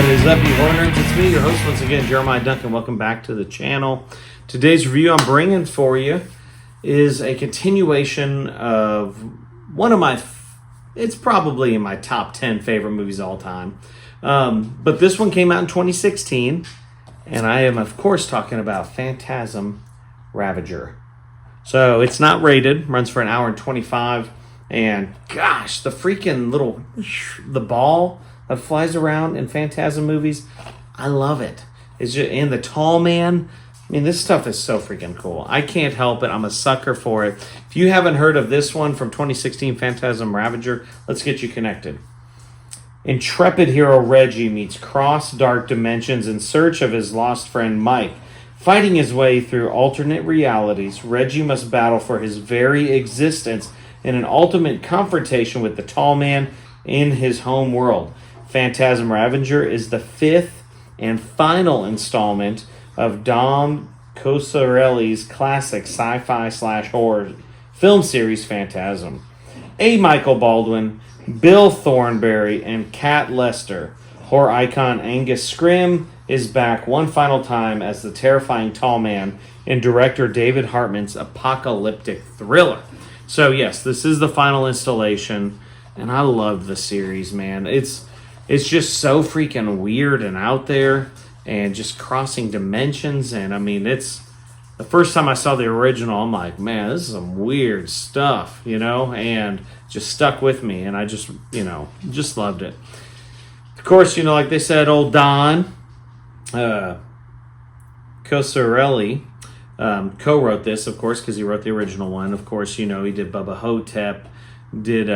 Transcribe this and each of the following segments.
is up, you horror nerds? It's me, your host once again, Jeremiah Duncan. Welcome back to the channel. Today's review I'm bringing for you is a continuation of one of my, it's probably in my top 10 favorite movies of all time. But this one came out in 2016, and I am, of course, talking about Phantasm, Ravager. So it's not rated, runs for an hour and 25, and gosh, the freaking the ball that flies around in Phantasm movies, I love it. It's just, and the tall man, I mean, this stuff is so freaking cool. I can't help it. I'm a sucker for it. If you haven't heard of this one from 2016, Phantasm Ravager, let's get you connected. Intrepid hero Reggie meets cross-dark dimensions in search of his lost friend Mike. Fighting his way through alternate realities, Reggie must battle for his very existence in an ultimate confrontation with the tall man in his home world. Phantasm Ravager is the fifth and final installment of Dom Coscarelli's classic sci-fi/horror film series Phantasm. A. Michael Baldwin, Bill Thornberry, and Kat Lester. Horror icon Angus Scrimm is back one final time as the terrifying tall man in director David Hartman's apocalyptic thriller. So yes, this is the final installation, and I love the series, man. It's just so freaking weird and out there and just crossing dimensions. And I mean, it's the first time I saw the original, I'm like, man, this is some weird stuff, and just stuck with me. And I just, just loved it. Of course, like they said, old Don Coscarelli co-wrote this, of course, because he wrote the original one. Of course, he did Bubba Hotep, did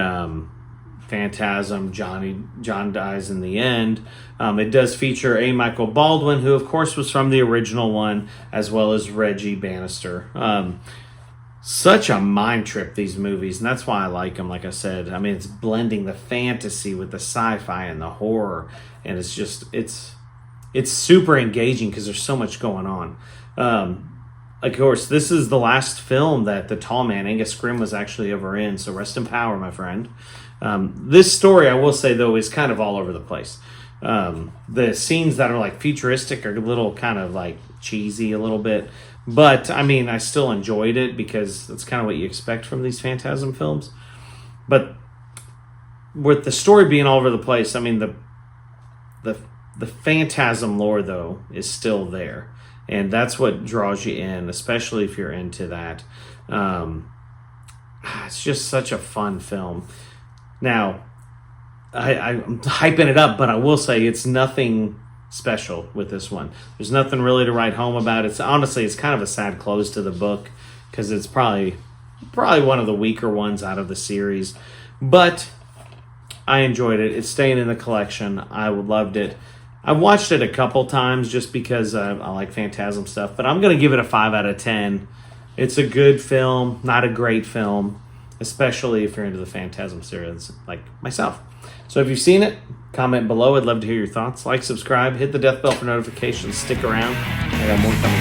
Phantasm, John Dies in the End. It does feature A. Michael Baldwin, who of course was from the original one, as well as Reggie Bannister. Such a mind trip, these movies, and that's why I like them. Like I said, I mean, it's blending the fantasy with the sci-fi and the horror, and it's just it's super engaging because there's so much going on. Of course, this is the last film that the tall man, Angus Scrimm, was actually ever in, so rest in power, my friend. This story, I will say, though, is kind of all over the place. The scenes that are like futuristic are a little kind of like cheesy a little bit. But, I mean, I still enjoyed it because that's kind of what you expect from these Phantasm films. But with the story being all over the place, I mean, the Phantasm lore, though, is still there. And that's what draws you in, especially if you're into that. It's just such a fun film. Now, I'm hyping it up, but I will say it's nothing special with this one. There's nothing really to write home about. It's kind of a sad close to the book because it's probably one of the weaker ones out of the series. But I enjoyed it. It's staying in the collection. I loved it. I watched it a couple times just because I like Phantasm stuff, but I'm going to give it a 5 out of 10. It's a good film, not a great film, especially if you're into the Phantasm series like myself. So if you've seen it, comment below. I'd love to hear your thoughts. Like, subscribe, hit the death bell for notifications. Stick around. I got more coming.